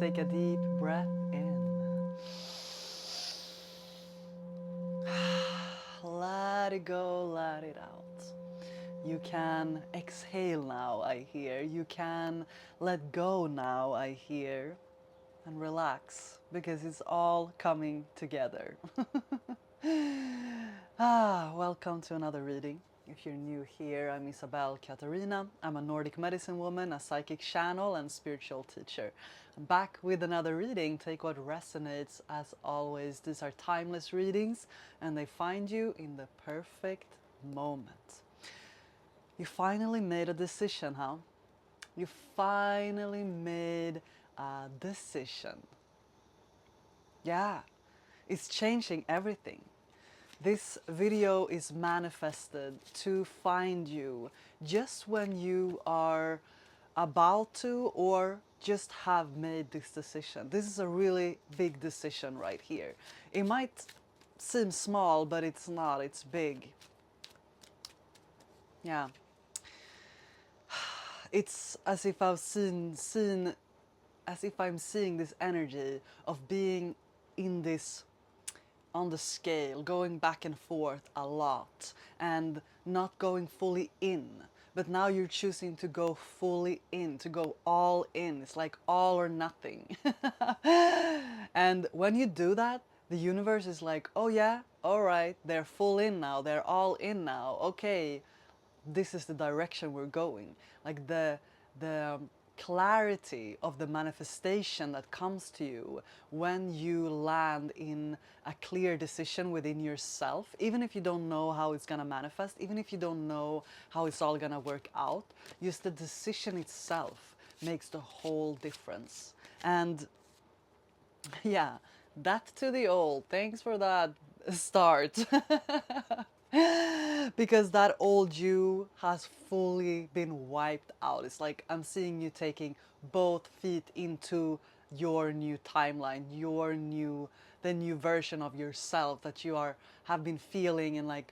Take a deep breath in. Let it go, let it out. You can exhale now, I hear. You can let go now, I hear. And relax, because it's all coming together. Welcome to another reading. If you're new here, I'm Isabel Katarina. I'm a Nordic medicine woman, a psychic channel, and spiritual teacher. I'm back with another reading. Take what resonates. As always, these are timeless readings, and they find you in the perfect moment. You finally made a decision, huh? You finally made a decision. Yeah, it's changing everything. This video is manifested to find you just when you are about to or just have made this decision. This is a really big decision right here. It might seem small, but it's not, it's big. Yeah. It's as if I've seen as if I'm seeing this energy of being in this on the scale, going back and forth a lot and not going fully in. But now you're choosing to go fully in, to go all in. It's like all or nothing. And when you do that, the universe is like, oh yeah, all right, they're full in now, they're all in now. Okay, this is the direction we're going. Like the clarity of the manifestation that comes to you when you land in a clear decision within yourself, even if you don't know how it's gonna manifest, even if you don't know how it's all gonna work out, just the decision itself makes the whole difference. And yeah, that to the old. Thanks for that start. Because that old you has fully been wiped out. It's like I'm seeing you taking both feet into your new timeline, the new version of yourself that you have been feeling, and like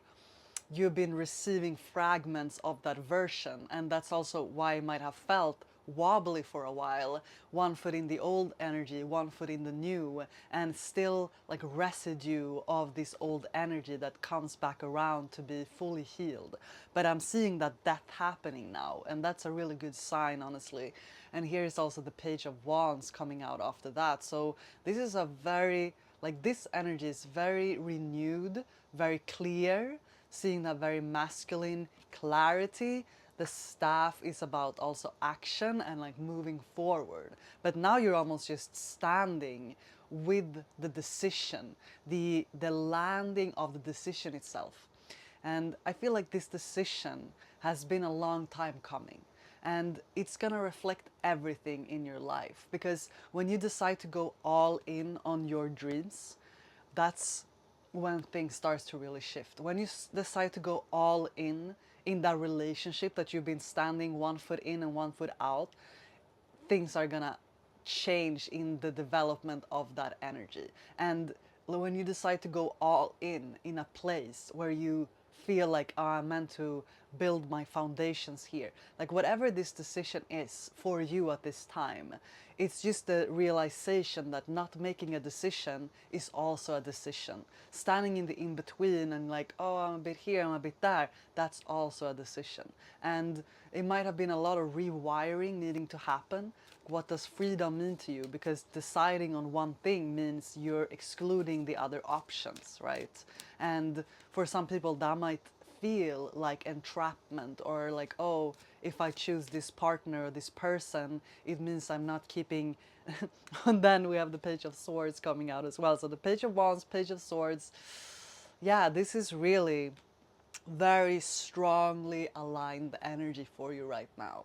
you've been receiving fragments of that version. And that's also why it might have felt wobbly for a while, one foot in the old energy, one foot in the new, and still like residue of this old energy that comes back around to be fully healed. But I'm seeing that happening now, and that's a really good sign, honestly. And here is also the Page of Wands coming out after that. So this is a very, like, this energy is very renewed, very clear, seeing that very masculine clarity. The staff is about also action and like moving forward. But now you're almost just standing with the decision, the landing of the decision itself. And I feel like this decision has been a long time coming. And it's gonna reflect everything in your life. Because when you decide to go all in on your dreams, that's when things starts to really shift. When you decide to go all in that relationship that you've been standing one foot in and one foot out, things are gonna change in the development of that energy. And when you decide to go all in a place where you feel like, oh, I'm meant to build my foundations here, like whatever this decision is for you at this time, it's just the realization that not making a decision is also a decision. Standing in the in-between and like, oh, I'm a bit here, I'm a bit there, that's also a decision. And it might have been a lot of rewiring needing to happen. What does freedom mean to you? Because deciding on one thing means you're excluding the other options, right? And for some people that might feel like entrapment, or like, oh, if I choose this partner or this person, it means I'm not keeping. And then we have the Page of Swords coming out as well. So the Page of Wands, Page of Swords. Yeah, this is really very strongly aligned energy for you right now.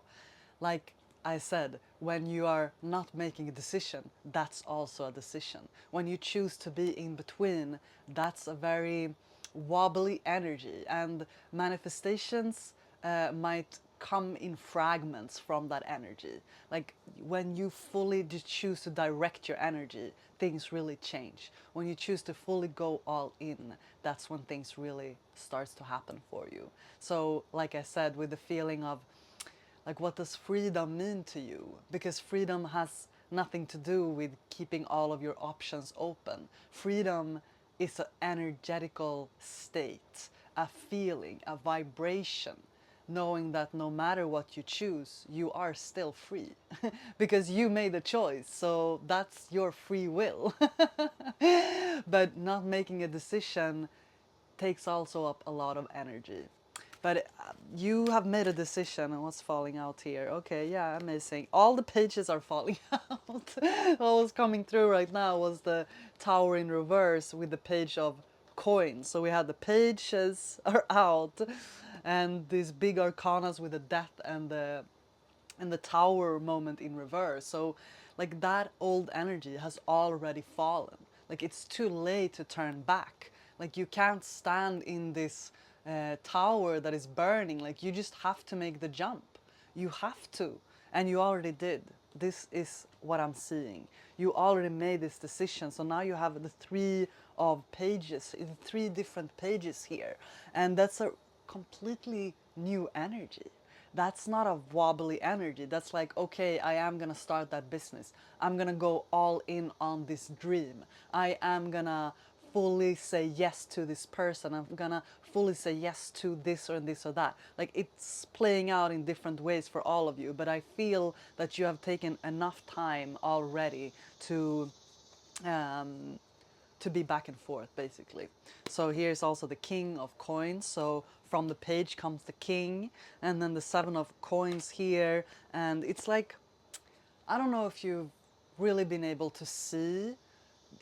Like I said, when you are not making a decision, that's also a decision. When you choose to be in between, that's a very wobbly energy, and manifestations might come in fragments from that energy. Like when you fully choose to direct your energy, things really change. When you choose to fully go all in, that's when things really starts to happen for you. So like I said, with the feeling of like, what does freedom mean to you? Because freedom has nothing to do with keeping all of your options open. Freedom is an energetical state, a feeling, a vibration, knowing that no matter what you choose, you are still free because you made a choice. So that's your free will. But not making a decision takes also up a lot of energy. But you have made a decision, and what's falling out here? Okay, yeah, amazing. All the pages are falling out. What was coming through right now was the tower in reverse with the page of coins. So we had the pages are out, and these big arcanas with the death and the tower moment in reverse. So like that old energy has already fallen. Like it's too late to turn back. Like you can't stand in this tower that is burning. Like you just have to make the jump. You have to. And you already did. This is what I'm seeing. You already made this decision. So now you have the three of pages, the three different pages here. And that's a completely new energy. That's not a wobbly energy. That's like, okay, I am gonna start that business. I'm gonna go all in on this dream. I am gonna fully say yes to this person. I'm gonna fully say yes to this or this or that. Like it's playing out in different ways for all of you, but I feel that you have taken enough time already um, to be back and forth basically. So here's also the king of coins. So from the page comes the king, and then the seven of coins here, and it's like, I don't know if you've really been able to see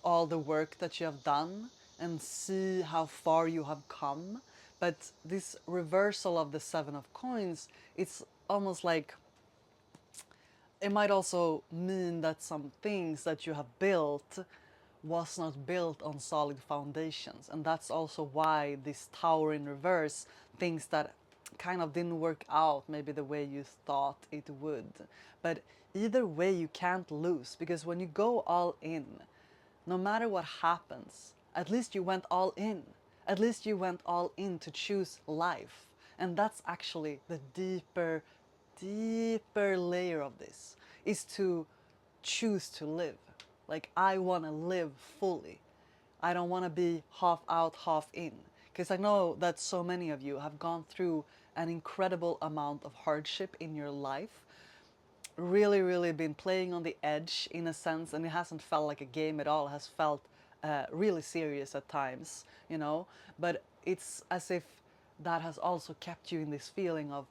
all the work that you have done and see how far you have come, but this reversal of the seven of coins, it's almost like it might also mean that some things that you have built was not built on solid foundations. And that's also why this tower in reverse, things that kind of didn't work out maybe the way you thought it would. But either way, you can't lose, because when you go all in, no matter what happens, at least you went all in. At least you went all in to choose life. And that's actually the deeper layer of this, is to choose to live. Like, I want to live fully. I don't want to be half out, half in. Because I know that so many of you have gone through an incredible amount of hardship in your life, really been playing on the edge in a sense, and it hasn't felt like a game at all. It has felt really serious at times, you know. But it's as if that has also kept you in this feeling of,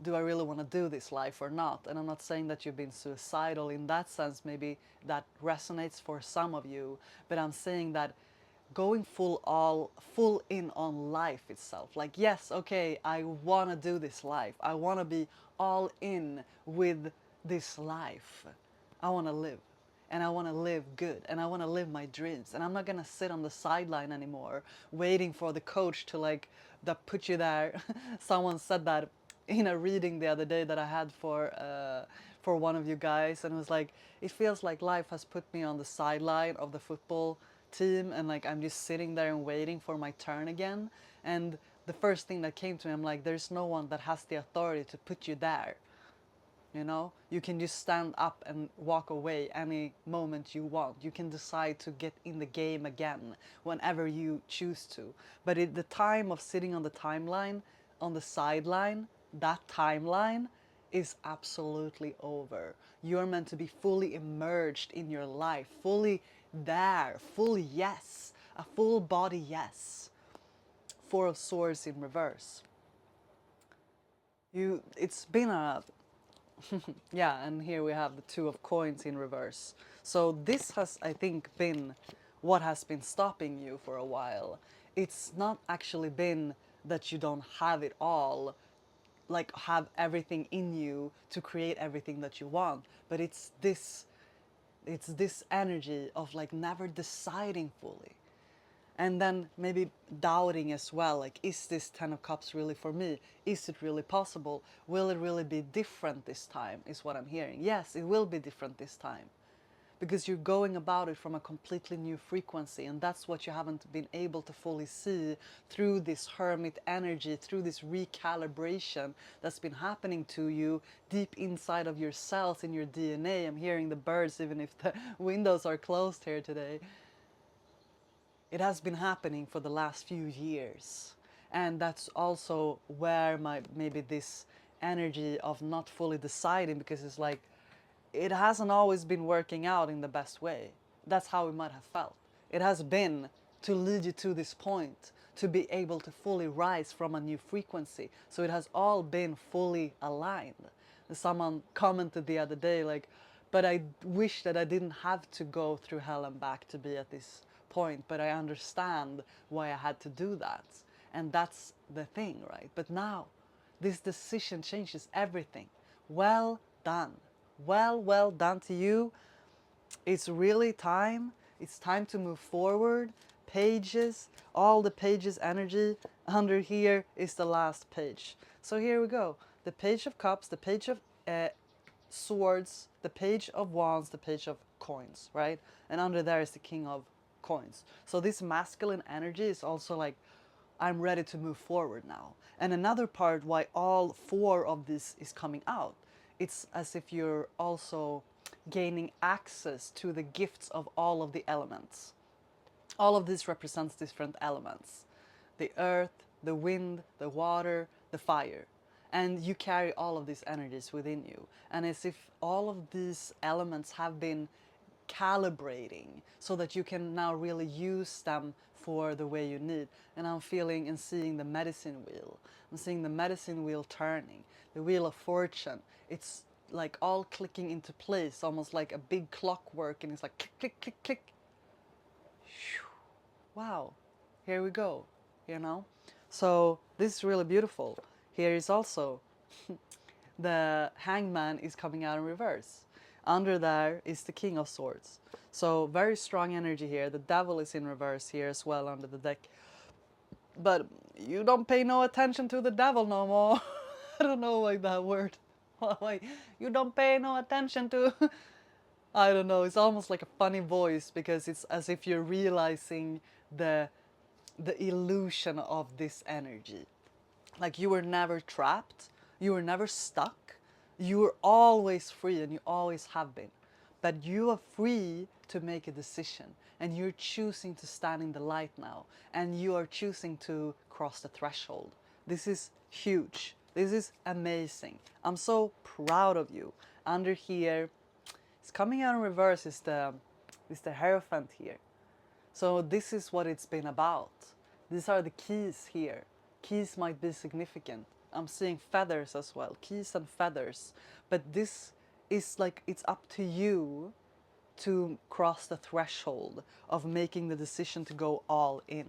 do I really want to do this life or not? And I'm not saying that you've been suicidal in that sense. Maybe that resonates for some of you, but I'm saying that going full in on life itself. Like, yes, okay, I want to do this life. I want to be all in with this life. I want to live, and I want to live good, and I want to live my dreams, and I'm not going to sit on the sideline anymore waiting for the coach to like that put you there. Someone said that in a reading the other day that I had for one of you guys, and it was like, it feels like life has put me on the sideline of the football team, and like I'm just sitting there and waiting for my turn again. And the first thing that came to me, I'm like, there's no one that has the authority to put you there. You know, you can just stand up and walk away any moment you want. You can decide to get in the game again whenever you choose to. But at the time of sitting on the timeline, on the sideline, that timeline is absolutely over. You're meant to be fully immersed in your life, fully there, full yes, a full body yes. Four of Swords in reverse. It's been a yeah, and here we have the Two of Coins in reverse. So this has, I think, been what has been stopping you for a while. It's not actually been that you don't have it all, like have everything in you to create everything that you want, but it's this energy of like never deciding fully, and then maybe doubting as well, like, is this Ten of Cups really for me? Is it really possible? Will it really be different this time, is what I'm hearing. Yes, it will be different this time, because you're going about it from a completely new frequency, and that's what you haven't been able to fully see through this hermit energy, through this recalibration that's been happening to you deep inside of your cells, in your DNA. I'm hearing the birds even if the windows are closed here today. It has been happening for the last few years, and that's also where maybe this energy of not fully deciding, because it's like it hasn't always been working out in the best way. That's how it might have felt. It has been to lead you to this point, to be able to fully rise from a new frequency. So it has all been fully aligned. Someone commented the other day, like, but I wish that I didn't have to go through hell and back to be at this point, but I understand why I had to do that. And that's the thing, right? But now, this decision changes everything. Well done. Well done to you. It's really time. It's time to move forward. Pages, all the pages energy under here is the last page. So here we go. The page of cups, the page of swords, the page of wands, the page of coins, right? And under there is the king of coins. So this masculine energy is also like, I'm ready to move forward now. And another part why all four of this is coming out, it's as if you're also gaining access to the gifts of all of the elements. All of this represents different elements: the earth, the wind, the water, the fire. And you carry all of these energies within you. And as if all of these elements have been calibrating so that you can now really use them for the way you need. And I'm feeling and seeing the medicine wheel. I'm seeing the medicine wheel turning, the wheel of fortune. It's like all clicking into place, almost like a big clockwork, and it's like click, click, click, click. Wow, here we go, you know? So this is really beautiful. Here is also the hangman is coming out in reverse. Under there is the king of swords. So very strong energy here. The devil is in reverse here as well under the deck. But you don't pay no attention to the devil no more. I don't know why that word. Why you don't pay no attention to. I don't know. It's almost like a funny voice, because it's as if you're realizing the illusion of this energy. Like you were never trapped, you were never stuck, you were always free, and you always have been. But you are free to make a decision, and you're choosing to stand in the light now, and you are choosing to cross the threshold. This is huge. This is amazing. I'm so proud of you. Under here, it's coming out in reverse, is the Hierophant here. So this is what it's been about. These are the keys here. Keys might be significant. I'm seeing feathers as well, keys and feathers. But this is like, it's up to you to cross the threshold of making the decision to go all in.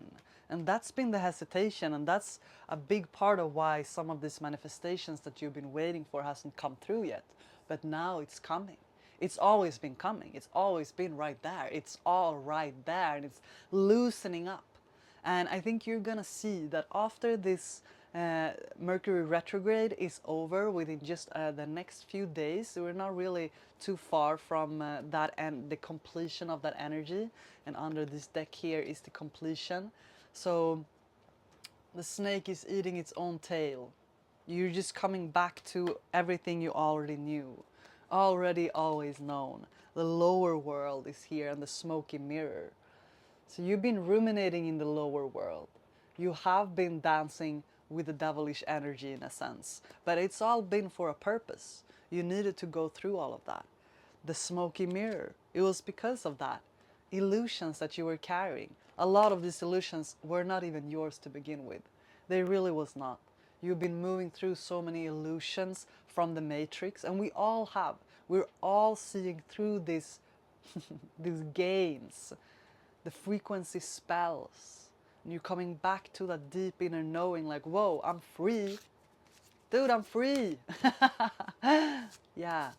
And that's been the hesitation, and that's a big part of why some of these manifestations that you've been waiting for hasn't come through yet. But now it's coming. It's always been coming. It's always been right there. It's all right there, and it's loosening up. And I think you're gonna see that after this Mercury retrograde is over, within just the next few days, we're not really too far from that and the completion of that energy. And under this deck here is the completion. So the snake is eating its own tail. You're just coming back to everything you already knew, already always known. The lower world is here, and the smoky mirror. So you've been ruminating in the lower world. You have been dancing with the devilish energy in a sense. But it's all been for a purpose. You needed to go through all of that. The smoky mirror, it was because of that. Illusions that you were carrying. A lot of these illusions were not even yours to begin with. They really was not. You've been moving through so many illusions from the matrix, and we all have. We're all seeing through these games, the frequency spells. And you're coming back to that deep inner knowing, like, whoa, I'm free. Dude, I'm free. Yeah.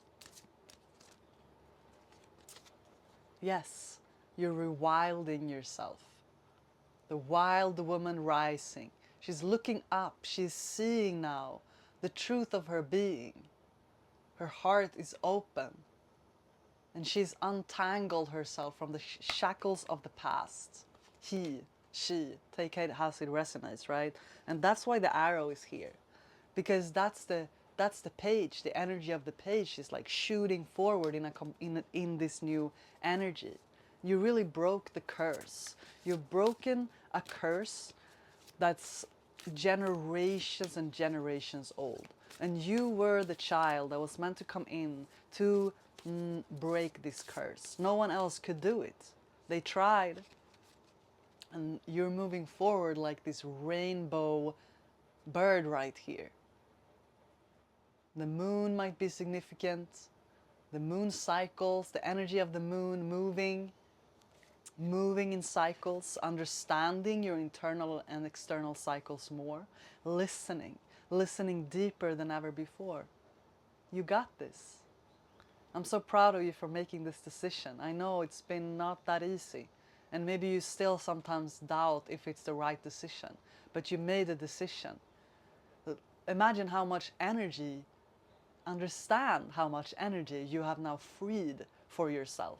Yes, you're rewilding yourself. The wild woman rising. She's looking up. She's seeing now the truth of her being. Her heart is open. And she's untangled herself from the shackles of the past. He, she, take it how it resonates, right? And that's why the arrow is here, because that's the page. The energy of the page is like shooting forward in this new energy. You really broke the curse. You've broken a curse that's generations and generations old. And you were the child that was meant to come in to break this curse. No one else could do it. They tried. And you're moving forward like this rainbow bird right here. The moon might be significant. The moon cycles, the energy of the moon moving in cycles, understanding your internal and external cycles more, listening deeper than ever before. You got this. I'm so proud of you for making this decision. I know it's been not that easy, and maybe you still sometimes doubt if it's the right decision, but you made a decision. Imagine how much energy, understand how much energy you have now freed for yourself.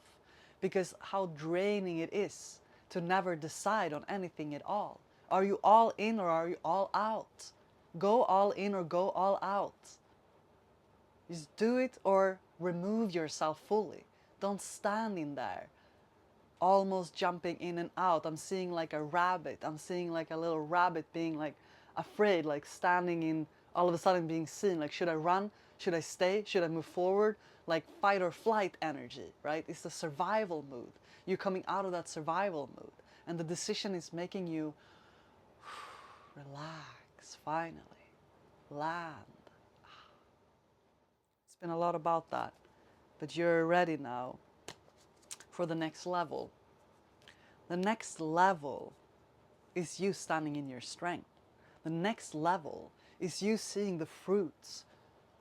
Because how draining it is to never decide on anything at all. Are you all in or are you all out? Go all in or go all out. Just do it or remove yourself fully. Don't stand in there, almost jumping in and out. I'm seeing like a rabbit. I'm seeing like a little rabbit being like afraid, like standing in, all of a sudden being seen. Like, should I run? Should I stay? Should I move forward? Like fight or flight energy, right? It's the survival mood. You're coming out of that survival mood. And the decision is making you relax, finally. Land. It's been a lot about that. But you're ready now for the next level. The next level is you standing in your strength. The next level is you seeing the fruits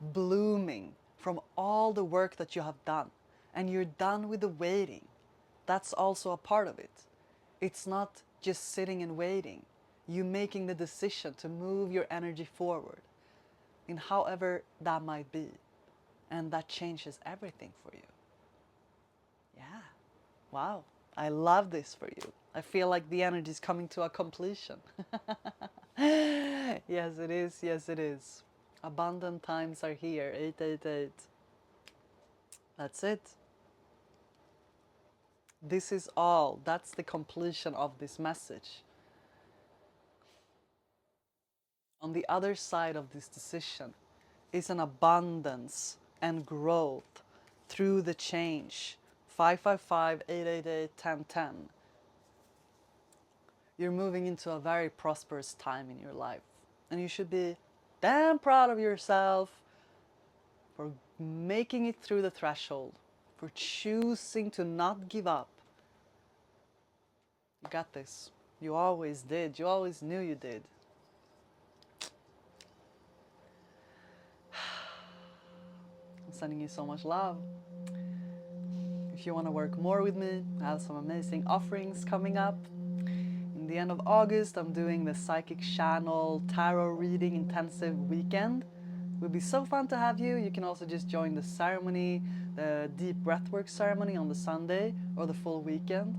blooming from all the work that you have done. And you're done with the waiting. That's also a part of it. It's not just sitting and waiting. You making the decision to move your energy forward in however that might be. And that changes everything for you. Yeah. Wow. I love this for you. I feel like the energy is coming to a completion. Yes, it is. Yes, it is. Abundant times are here. 888. That's it. This is all. That's the completion of this message. On the other side of this decision is an abundance and growth through the change. 555-888-1010. You're moving into a very prosperous time in your life. And you should be damn proud of yourself for making it through the threshold, for choosing to not give up. You got this. You always did. You always knew you did. I'm sending you so much love. If you want to work more with me, I have some amazing offerings coming up. In the end of August, I'm doing the Psychic Channel Tarot Reading Intensive Weekend. It would be so fun to have you. You can also just join the ceremony, the deep breathwork ceremony on the Sunday or the full weekend.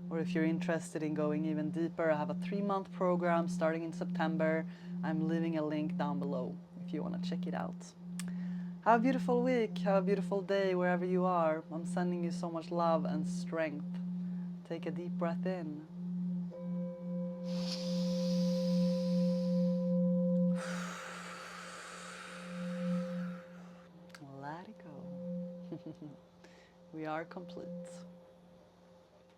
Or if you're interested in going even deeper, I have a 3-month program starting in September. I'm leaving a link down below if you want to check it out. Have a beautiful week. Have a beautiful day wherever you are. I'm sending you so much love and strength. Take a deep breath in. Let it go. We are complete.